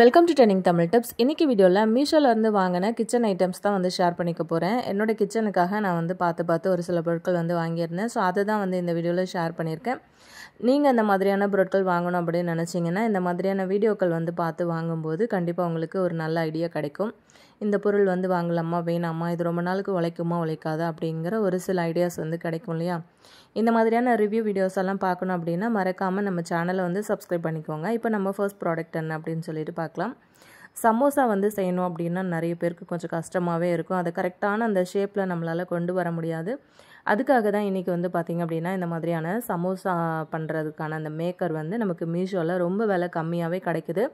Welcome to trending Tamil tips. இன்னைக்கு வீடியோவில் மீஷோலேருந்து வாங்கின கிச்சன் ஐட்டம்ஸ் தான் வந்து ஷேர் பண்ணிக்க போகிறேன். என்னோட கிச்சனுக்காக நான் வந்து பார்த்து ஒரு சில பொருட்கள் வந்து வாங்கியிருந்தேன். ஸோ அதை தான் வந்து இந்த வீடியோவில் ஷேர் பண்ணியிருக்கேன். நீங்கள் இந்த மாதிரியான பொருட்கள் வாங்கணும் அப்படின்னு நினச்சிங்கன்னா இந்த மாதிரியான வீடியோக்கள் வந்து பார்த்து வாங்கும்போது கண்டிப்பாக உங்களுக்கு ஒரு நல்ல ஐடியா கிடைக்கும். இந்த பொருள் வந்து வாங்கலாமா வேணாமா, இது ரொம்ப நாளுக்கு உழைக்குமா உழைக்காதா அப்படிங்கிற ஒரு சில ஐடியாஸ் வந்து கிடைக்கும் இல்லையா. இந்த மாதிரியான ரிவ்யூ வீடியோஸ் எல்லாம் பார்க்கணும் அப்படின்னா மறக்காமல் நம்ம சேனலை வந்து சப்ஸ்கிரைப் பண்ணிக்கோங்க. இப்போ நம்ம ஃபர்ஸ்ட் ப்ராடக்ட் என்ன அப்படின்னு சொல்லிட்டு பார்க்கலாம். சமோசா வந்து செய்யணும் அப்படின்னா நிறைய பேருக்கு கொஞ்சம் கஷ்டமாகவே இருக்கும். அதை கரெக்டான அந்த ஷேப்பில் நம்மளால் கொண்டு வர முடியாது. அதுக்காக தான் இன்றைக்கி வந்து பார்த்திங்க அப்படின்னா இந்த மாதிரியான சமோசா பண்ணுறதுக்கான அந்த மேக்கர் வந்து நமக்கு மீஷோவில் ரொம்ப விலை கம்மியாகவே கிடைக்குது.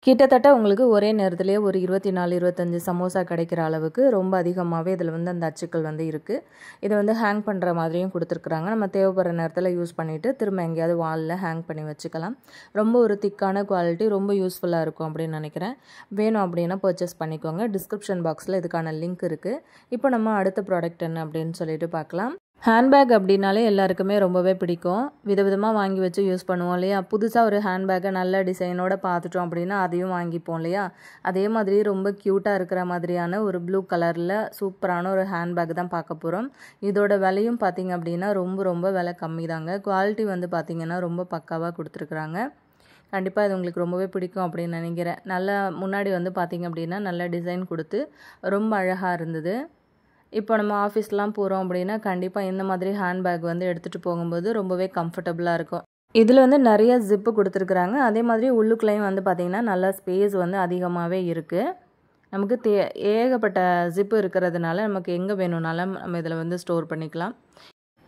கிட்டத்தட்ட உங்களுக்கு ஒரே நேரத்திலேயே ஒரு 24-25 சமோசா கிடைக்கிற அளவுக்கு ரொம்ப அதிகமாகவே இதில் வந்து அந்த அச்சுக்கள் வந்து இருக்குது. இதை வந்து ஹேங் பண்ணுற மாதிரியும் கொடுத்துருக்குறாங்க. நம்ம தேவைப்படுற நேரத்தில் யூஸ் பண்ணிவிட்டு திரும்ப எங்கேயாவது வாலில் ஹேங் பண்ணி வச்சுக்கலாம். ரொம்ப ஒரு திக்கான குவாலிட்டி, ரொம்ப யூஸ்ஃபுல்லாக இருக்கும் அப்படின்னு நினைக்கிறேன். வேணும் அப்படின்னா பர்ச்சேஸ் பண்ணிக்கோங்க. டிஸ்கிரிப்ஷன் பாக்ஸில் இதுக்கான லிங்க் இருக்குது. இப்போ நம்ம அடுத்த ப்ராடக்ட் என்ன அப்படின்னு சொல்லிட்டு பார்க்கலாம். ஹேண்ட்பேக் அப்படின்னாலே எல்லாருக்குமே ரொம்பவே பிடிக்கும். விதவிதமாக வாங்கி வச்சு யூஸ் பண்ணுவோம் இல்லையா. புதுசாக ஒரு ஹேண்ட்பேக்கை நல்ல டிசைனோட பார்த்துட்டோம் அப்படின்னா அதையும் வாங்கிப்போம் இல்லையா. அதே மாதிரி ரொம்ப க்யூட்டாக இருக்கிற மாதிரியான ஒரு ப்ளூ கலரில் சூப்பரான ஒரு ஹேண்ட்பேக் தான் பார்க்க போகிறோம். இதோட விலையும் பார்த்திங்க அப்படின்னா ரொம்ப விலை கம்மி தாங்க. குவாலிட்டி வந்து பார்த்திங்கன்னா ரொம்ப பக்காவாக கொடுத்துருக்குறாங்க. கண்டிப்பாக இது உங்களுக்கு ரொம்பவே பிடிக்கும் அப்படின்னு நினைக்கிறேன். நல்லா முன்னாடி வந்து பார்த்திங்க அப்படின்னா நல்ல டிசைன் கொடுத்து ரொம்ப அழகாக இருந்தது. இப்போ நம்ம ஆஃபீஸ்லாம் போகிறோம் அப்படின்னா கண்டிப்பாக இந்த மாதிரி ஹேண்ட்பேக் வந்து எடுத்துகிட்டு போகும்போது ரொம்பவே கம்ஃபர்டபுளாக இருக்கும். இதில் வந்து நிறைய ஜிப்பு கொடுத்துருக்குறாங்க. அதே மாதிரி உள்ளுக்குள்ளேயும் வந்து பார்த்திங்கன்னா நல்ல ஸ்பேஸ் வந்து அதிகமாகவே இருக்குது. நமக்கு ஏகப்பட்ட ஜிப்பு இருக்கிறதுனால நமக்கு எங்கே வேணும்னாலும் நம்ம இதில் வந்து ஸ்டோர் பண்ணிக்கலாம்.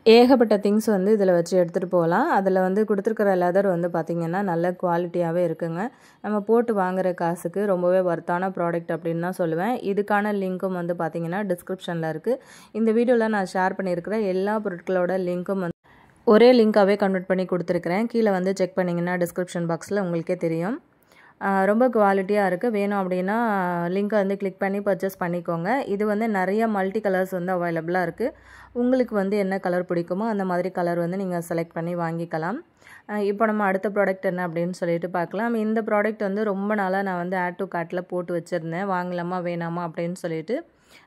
ஏகப்பட்ட திங்ஸ் வந்து இதில் வச்சு எடுத்துகிட்டு போகலாம். அதில் வந்து கொடுத்துருக்கிற லெதர் வந்து பார்த்திங்கன்னா நல்ல குவாலிட்டியாகவே இருக்குங்க. நம்ம போட்டு வாங்குகிற காசுக்கு ரொம்பவே வர்த்தான ப்ராடக்ட் அப்படின்னு தான் சொல்லுவேன். இதுக்கான லிங்க்கும் வந்து பார்த்திங்கன்னா டிஸ்கிரிப்ஷனில் இருக்குது. இந்த வீடியோவில் நான் ஷேர் பண்ணியிருக்கிற எல்லா பொருட்களோட லிங்க்கும் வந்து ஒரே லிங்காகவே கன்வெர்ட் பண்ணி கொடுத்துருக்குறேன். கீழே வந்து செக் பண்ணிங்கன்னா டிஸ்கிரிப்ஷன் பாக்ஸில் உங்களுக்கே தெரியும். ரொம்ப குவாலிட்டியாக இருக்குது. வேணும் அப்படின்னா லிங்க்கை வந்து கிளிக் பண்ணி பர்ச்சேஸ் பண்ணிக்கோங்க. இது வந்து நிறைய மல்டி கலர்ஸ் வந்து அவைலபிளாக இருக்குது. உங்களுக்கு வந்து என்ன கலர் பிடிக்குமோ அந்த மாதிரி கலர் வந்து நீங்கள் செலக்ட் பண்ணி வாங்கிக்கலாம். இப்போ நம்ம அடுத்த ப்ராடக்ட் என்ன அப்படின்னு சொல்லிட்டு பார்க்கலாம். இந்த ப்ராடக்ட் வந்து ரொம்ப நாளாக நான் வந்து ஆட் டு கார்ட்டில் போட்டு வச்சுருந்தேன். வாங்கலாமா வேணாமா அப்படின்னு சொல்லிட்டு.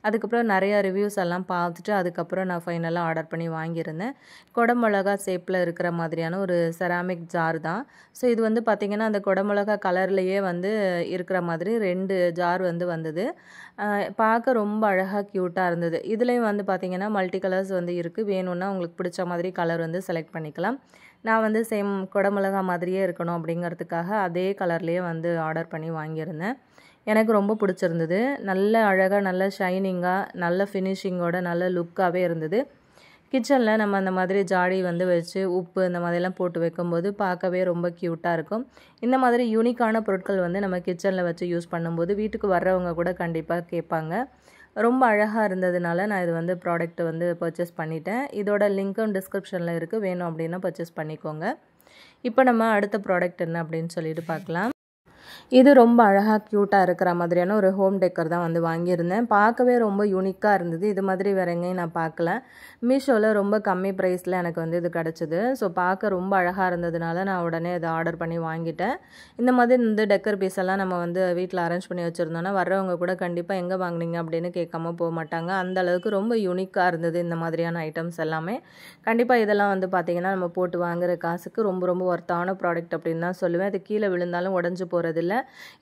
அதுக்கப்புறம் நிறையா ரிவ்யூஸ் எல்லாம் பார்த்துட்டு அதுக்கப்புறம் நான் ஃபைனலாக ஆர்டர் பண்ணி வாங்கியிருந்தேன். குடமிளகா ஷேப்பில் இருக்கிற மாதிரியான ஒரு செராமிக் ஜார் தான். ஸோ இது வந்து பார்த்திங்கன்னா அந்த குடமிளகா கலர்லேயே வந்து இருக்கிற மாதிரி 2 ஜார் வந்து வந்தது. பார்க்க ரொம்ப அழகாக க்யூட்டாக இருந்தது. இதுலேயும் வந்து பார்த்திங்கன்னா மல்டி கலர்ஸ் வந்து இருக்குது. வேணும்னா உங்களுக்கு பிடிச்ச மாதிரி கலர் வந்து செலக்ட் பண்ணிக்கலாம். நான் வந்து சேம் குடமிளகா மாதிரியே இருக்கணும் அப்படிங்கிறதுக்காக அதே கலர்லேயே வந்து ஆர்டர் பண்ணி வாங்கியிருந்தேன். எனக்கு ரொம்ப பிடிச்சிருந்தது. நல்ல அழகாக, நல்ல ஷைனிங்காக, நல்ல ஃபினிஷிங்கோட நல்ல லுக்காகவே இருந்தது. கிச்சனில் நம்ம அந்த மாதிரி ஜாடி வந்து வச்சு உப்பு இந்த மாதிரிலாம் போட்டு வைக்கும்போது பார்க்கவே ரொம்ப க்யூட்டாக இருக்கும். இந்த மாதிரி யூனிக்கான பொருட்கள் வந்து நம்ம கிச்சனில் வச்சு யூஸ் பண்ணும்போது வீட்டுக்கு வர்றவங்க கூட கண்டிப்பாக கேட்பாங்க. ரொம்ப அழகாக இருந்ததுனால நான் இது வந்து ப்ராடக்ட் வந்து பர்ச்சேஸ் பண்ணிட்டேன். இதோட லிங்க்கும் டிஸ்கிரிப்ஷனில் இருக்குது. வேணும் அப்படின்னா பர்ச்சேஸ் பண்ணிக்கோங்க. இப்போ நம்ம அடுத்த ப்ராடக்ட் என்ன அப்படின்னு சொல்லிட்டு பார்க்கலாம். இது ரொம்ப அழகாக க்யூட்டாக இருக்கிற மாதிரியான ஒரு ஹோம் டெக்கர் தான் வந்து வாங்கியிருந்தேன். பார்க்கவே ரொம்ப யூனிக்காக இருந்தது. இது மாதிரி வேறு எங்கேயும் நான் பார்க்கல. மீஷோவில் ரொம்ப கம்மி ப்ரைஸில் எனக்கு வந்து இது கிடச்சிது. ஸோ பார்க்க ரொம்ப அழகாக இருந்ததுனால நான் உடனே இதை ஆர்டர் பண்ணி வாங்கிட்டேன். இந்த மாதிரி இந்த டெக்கர் பீஸ் எல்லாம் நம்ம வந்து வீட்டில் அரேஞ்ச் பண்ணி வச்சுருந்தோன்னா வர்றவங்க கூட கண்டிப்பாக எங்கே வாங்கினீங்க அப்படின்னு கேட்காம போக மாட்டாங்க. அந்த அளவுக்கு ரொம்ப யூனிக்காக இருந்தது இந்த மாதிரியான ஐட்டம்ஸ் எல்லாமே. கண்டிப்பாக இதெல்லாம் வந்து பார்த்திங்கன்னா நம்ம போட்டு வாங்குகிற காசுக்கு ரொம்ப ஒர்த்தான ப்ராடக்ட் அப்படின்னு தான் சொல்லுவேன். அது கீழே விழுந்தாலும் உடஞ்சி போகிறதில்ல.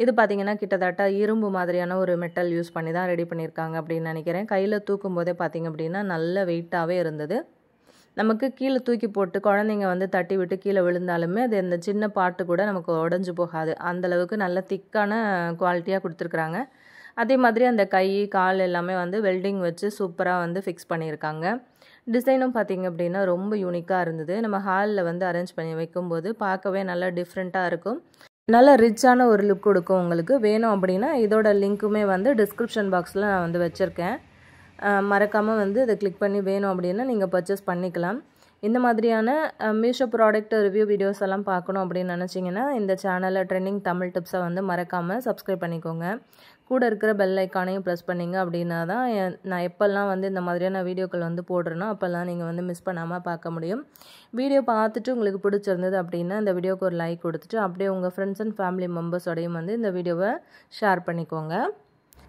இது பார்த்திங்கன்னா கிட்டத்தட்ட இரும்பு மாதிரியான ஒரு மெட்டல் யூஸ் பண்ணி தான் ரெடி பண்ணியிருக்காங்க அப்படின்னு நினைக்கிறேன். கையில் தூக்கும் போதே பார்த்திங்க அப்படின்னா நல்ல வெயிட்டாகவே இருந்தது. நமக்கு கீழே தூக்கி போட்டு குழந்தைங்க வந்து தட்டி விட்டு கீழே விழுந்தாலுமே அது இந்த சின்ன பாட்டு கூட நமக்கு உடஞ்சி போகாது. அந்தளவுக்கு நல்ல திக்கான குவாலிட்டியாக கொடுத்துருக்குறாங்க. அதே மாதிரி அந்த கை கால் எல்லாமே வந்து வெல்டிங் வச்சு சூப்பராக வந்து ஃபிக்ஸ் பண்ணியிருக்காங்க. டிசைனும் பார்த்திங்க அப்படின்னா ரொம்ப யூனிக்காக இருந்தது. நம்ம ஹாலில் வந்து அரேஞ்ச் பண்ணி வைக்கும்போது பார்க்கவே நல்லா டிஃப்ரெண்ட்டாக இருக்கும். நல்ல ரிச்சான ஒரு லுக் கொடுக்கும் உங்களுக்கு. வேணும் அப்படின்னா இதோட லிங்க்குமே வந்து டிஸ்கிரிப்ஷன் பாக்ஸில் நான் வந்து வச்சுருக்கேன். மறக்காமல் வந்து இதை கிளிக் பண்ணி வேணும் அப்படின்னா நீங்கள் பர்ச்சேஸ் பண்ணிக்கலாம். இந்த மாதிரியான மீஷோ ப்ராடக்ட் ரிவ்யூ வீடியோஸ் எல்லாம் பார்க்கணும் அப்படின்னு நினச்சிங்கன்னா இந்த சேனலில் ட்ரெண்டிங் தமிழ் டிப்ஸை வந்து மறக்காமல் சப்ஸ்கிரைப் பண்ணிக்கோங்க. கூட இருக்கிற பெல் ஐக்கானையும் ப்ரெஸ் பண்ணிங்க அப்படின்னா தான் நான் எப்போல்லாம் வந்து இந்த மாதிரியான வீடியோக்கள் வந்து போடுறேனோ அப்போல்லாம் நீங்கள் வந்து மிஸ் பண்ணாமல் பார்க்க முடியும். வீடியோ பார்த்துட்டு உங்களுக்கு பிடிச்சிருந்தது அப்படின்னா இந்த வீடியோக்கு ஒரு லைக் கொடுத்துட்டு அப்படியே உங்கள் ஃப்ரெண்ட்ஸ் அண்ட் ஃபேமிலி மெம்பர்ஸோடையும் வந்து இந்த வீடியோவை ஷேர் பண்ணிக்கோங்க.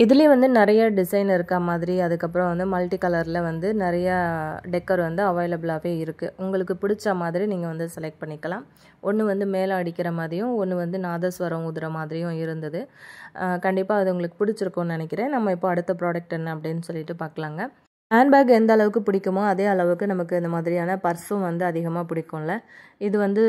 இதுலேயே வந்து நிறைய டிசைன் இருக்க மாதிரி அதுக்கப்புறம் வந்து மல்டி கலரில் வந்து நிறையா டெக்கர் வந்து அவைலபிளாகவே இருக்குது. உங்களுக்கு பிடிச்ச மாதிரி நீங்கள் வந்து செலக்ட் பண்ணிக்கலாம். ஒன்று வந்து மேலே அடிக்கிற மாதிரியும் ஒன்று வந்து நாதஸ்வரம் ஊதுற மாதிரியும் இருந்தது. கண்டிப்பாக அது உங்களுக்கு பிடிச்சிருக்கும்னு நினைக்கிறேன். நம்ம இப்போ அடுத்த ப்ராடக்ட் என்ன அப்படின்னு சொல்லிட்டு பார்க்கலாங்க. ஹேண்ட்பேக் எந்த அளவுக்கு பிடிக்குமோ அதே அளவுக்கு நமக்கு இந்த மாதிரியான பர்ஸும் வந்து அதிகமாக பிடிக்கும்ல. இது வந்து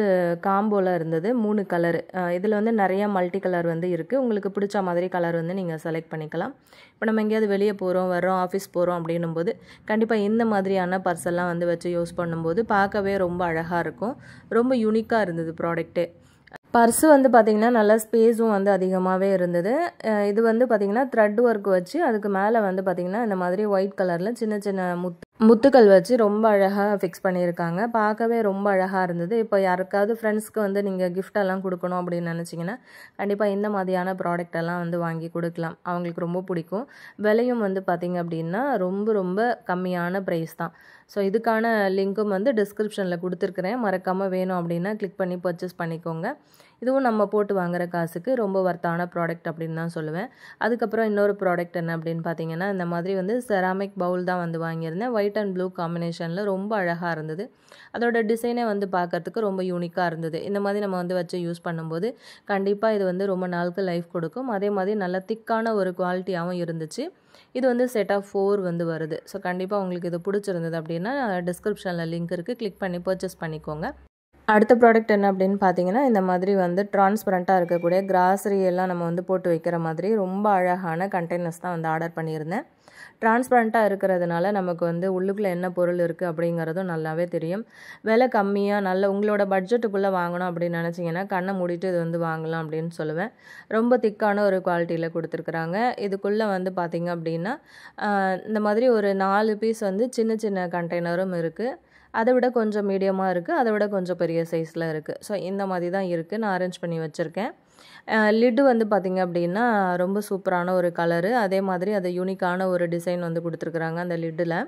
காம்போவில் இருந்தது 3 கலரு. இதில் வந்து நிறைய மல்டி கலர் வந்து இருக்குது. உங்களுக்கு பிடிச்ச மாதிரி கலர் வந்து நீங்கள் செலக்ட் பண்ணிக்கலாம். இப்போ நம்ம எங்கேயாவது வெளியே போகிறோம் வர்றோம் ஆஃபீஸ் போகிறோம் அப்படின்னும்போது கண்டிப்பாக இந்த மாதிரியான பர்ஸ் எல்லாம் வந்து வச்சு யூஸ் பண்ணும்போது பார்க்கவே ரொம்ப அழகாக இருக்கும். ரொம்ப யூனிக்காக இருந்தது ப்ராடக்ட்டே. பர்ஸு வந்து பார்த்திங்கன்னா நல்லா ஸ்பேஸும் வந்து அதிகமாகவே இருந்தது. இது வந்து பார்த்திங்கன்னா த்ரெட் ஒர்க் வச்சு அதுக்கு மேலே வந்து பார்த்திங்கன்னா இந்த மாதிரி ஒயிட் கலரில் சின்ன சின்ன முத்துக்கள் வச்சு ரொம்ப அழகாக ஃபிக்ஸ் பண்ணியிருக்காங்க. பார்க்கவே ரொம்ப அழகாக இருந்தது. இப்போ யாருக்காவது ஃப்ரெண்ட்ஸ்க்கு வந்து நீங்கள் கிஃப்டெல்லாம் கொடுக்கணும் அப்படின்னு நினச்சிங்கன்னா கண்டிப்பாக இந்த மாதிரியான ப்ராடக்ட் எல்லாம் வந்து வாங்கி கொடுக்கலாம். அவங்களுக்கு ரொம்ப பிடிக்கும். விலையும் வந்து பார்த்திங்க அப்படின்னா ரொம்ப ரொம்ப கம்மியான ப்ரைஸ் தான். ஸோ இதுக்கான லிங்க்கும் வந்து டிஸ்கிரிப்ஷனில் கொடுத்துருக்குறேன். மறக்காமல் வேணும் அப்படின்னா கிளிக் பண்ணி பர்ச்சேஸ் பண்ணிக்கோங்க. இதுவும் நம்ம போட்டு வாங்குகிற காசுக்கு ரொம்ப வர்த்தான ப்ராடக்ட் அப்படின்னு தான் சொல்லுவேன். அதுக்கப்புறம் இன்னொரு ப்ராடக்ட் என்ன அப்படின்னு பார்த்தீங்கன்னா இந்த மாதிரி வந்து செராமிக் பவுல் தான் வந்து வாங்கியிருந்தேன். ஒயிட் அண்ட் ப்ளூ காம்பினேஷனில் ரொம்ப அழகாக இருந்தது. அதோட டிசைனே வந்து பார்க்கறதுக்கு ரொம்ப யூனிக்காக இருந்தது. இந்த மாதிரி நம்ம வந்து வச்சு யூஸ் பண்ணும்போது கண்டிப்பாக இது வந்து ரொம்ப நாளுக்கு லைஃப் கொடுக்கும். அதே மாதிரி நல்ல திக்கான ஒரு குவாலிட்டியாகவும் இருந்துச்சு. இது வந்து செட் ஆஃப் 4 வந்து வருது. ஸோ கண்டிப்பாக உங்களுக்கு இது பிடிச்சிருந்தது அப்படின்னா டிஸ்கிரிப்ஷனில் லிங்க் இருக்குது. கிளிக் பண்ணி பர்ச்சேஸ் பண்ணிக்கோங்க. அடுத்த ப்ராடக்ட் என்ன அப்படின்னு பார்த்தீங்கன்னா இந்த மாதிரி வந்து டிரான்ஸ்பரண்ட்டாக இருக்கக்கூடிய கிராசரி எல்லாம் நம்ம வந்து போட்டு வைக்கிற மாதிரி ரொம்ப அழகான கண்டெய்னர்ஸ் தான் வந்து ஆர்டர் பண்ணியிருந்தேன். டிரான்ஸ்பரண்ட்டாக இருக்கிறதுனால நமக்கு வந்து உள்ளுக்குள்ளே என்ன பொருள் இருக்குது அப்படிங்கிறதும் நல்லாவே தெரியும். விலை கம்மியாக நல்ல உங்களோட பட்ஜெட்டுக்குள்ளே வாங்கணும் அப்படின்னு நினச்சிங்கன்னா கண்ணை மூடிட்டு இது வந்து வாங்கலாம் அப்படின்னு சொல்லுவேன். ரொம்ப திக்கான ஒரு குவாலிட்டியில் கொடுத்துருக்குறாங்க. இதுக்குள்ளே வந்து பார்த்திங்க அப்படின்னா இந்த மாதிரி ஒரு 4 பீஸ் வந்து சின்ன சின்ன கண்டெய்னரும் இருக்குது. அதை விட கொஞ்சம் மீடியமாக இருக்குது. அதை விட கொஞ்சம் பெரிய சைஸில் இருக்குது. ஸோ இந்த மாதிரி தான் இருக்குது. நான் அரேஞ்ச் பண்ணி வச்சுருக்கேன். லிட்டு வந்து பார்த்திங்க அப்படின்னா ரொம்ப சூப்பரான ஒரு கலரு. அதே மாதிரி அது யூனிக்கான ஒரு டிசைன் வந்து கொடுத்துருக்குறாங்க அந்த லிட்டில்.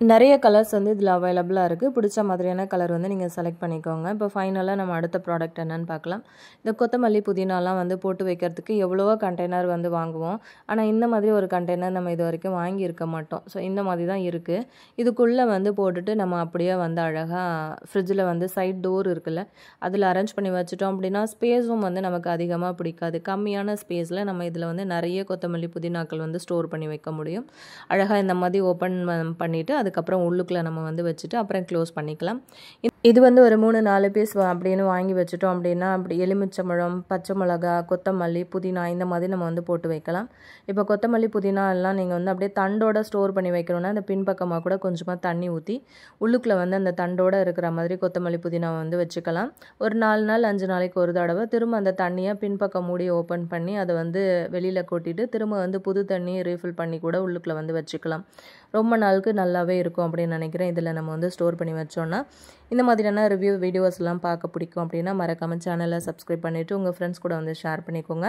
நிறைய கலர்ஸ் வந்து இதில் அவைலபிளாக இருக்குது. பிடிச்ச மாதிரியான கலர் வந்து நீங்கள் செலக்ட் பண்ணிக்கோங்க. இப்போ ஃபைனலாக நம்ம அடுத்த ப்ராடக்ட் என்னென்னு பார்க்கலாம். இந்த கொத்தமல்லி புதினாலாம் வந்து போட்டு வைக்கிறதுக்கு எவ்வளவோ கண்டெய்னர் வந்து வாங்குவோம். ஆனால் இந்த மாதிரி ஒரு கண்டெய்னர் நம்ம இது வரைக்கும் வாங்கியிருக்க மாட்டோம். ஸோ இந்த மாதிரி தான் இருக்குது. இதுக்குள்ளே வந்து போட்டுட்டு நம்ம அப்படியே வந்து அழகாக ஃப்ரிட்ஜில் வந்து சைட் டோர் இருக்குல்ல அதில் அரேஞ்ச் பண்ணி வச்சுட்டோம் அப்படின்னா ஸ்பேஸும் வந்து நமக்கு அதிகமாக பிடிக்காது. கம்மியான ஸ்பேஸில் நம்ம இதில் வந்து நிறைய கொத்தமல்லி புதினாக்கள் வந்து ஸ்டோர் பண்ணி வைக்க முடியும். அழகாக இந்த மாதிரி ஓப்பன் பண்ணிவிட்டு அதுக்கப்புறம் உள்ளுக்குள்ளே நம்ம வந்து வச்சுட்டு அப்புறம் க்ளோஸ் பண்ணிக்கலாம். இது வந்து ஒரு 3-4 பீஸ் அப்படின்னு வாங்கி வச்சுட்டோம் அப்படின்னா அப்படி எலுமிச்சம்பழம், பச்சை மிளகா, கொத்தமல்லி, புதினா இந்த மாதிரி நம்ம வந்து போட்டு வைக்கலாம். இப்போ கொத்தமல்லி புதினா எல்லாம் நீங்கள் வந்து அப்படியே தண்டோட ஸ்டோர் பண்ணி வைக்கணும்னா அந்த பின்பக்கமாக கூட கொஞ்சமாக தண்ணி ஊற்றி உள்ளுக்குள்ளே வந்து அந்த தண்டோடு இருக்கிற மாதிரி கொத்தமல்லி புதினாவை வந்து வச்சுக்கலாம். ஒரு 4 நாள் 5 நாளைக்கு ஒரு தடவை திரும்ப அந்த தண்ணியை பின்பக்கம் மூடி ஓப்பன் பண்ணி அதை வந்து வெளியில் கொட்டிட்டு திரும்ப வந்து புது தண்ணி ரீஃபில் பண்ணி கூட உள்ளுக்குள்ளே வந்து வச்சுக்கலாம். ரொம்ப நாளுக்கு நல்லாவே இருக்கும் அப்படின்னு நினைக்கிறேன். இதில் நம்ம வந்து ஸ்டோர் பண்ணி வச்சோன்னா இந்த மாதிரியான ரிவ்யூ வீடியோஸ்லாம் பார்க்க பிடிக்கும் அப்படின்னா மறக்காமல் சேனலை சப்ஸ்கிரைப் பண்ணிவிட்டு உங்கள் ஃப்ரெண்ட்ஸ் கூட வந்து ஷேர் பண்ணிக்கோங்க.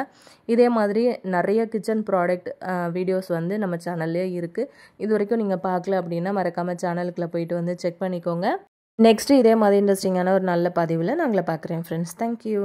இதே மாதிரி நிறைய கிச்சன் ப்ராடக்ட் வீடியோஸ் வந்து நம்ம சேனல்லே இருக்குது. இது வரைக்கும் நீங்கள் பார்க்கல அப்படின்னா மறக்காமல் சேனலுக்குள்ளே போயிட்டு வந்து செக் பண்ணிக்கோங்க. நெக்ஸ்ட்டு இதே மாதிரி இன்ட்ரெஸ்டிங்கான ஒரு நல்ல பதிவில் நான் உங்களை பார்க்குறேன் ஃப்ரெண்ட்ஸ். தேங்க்யூ.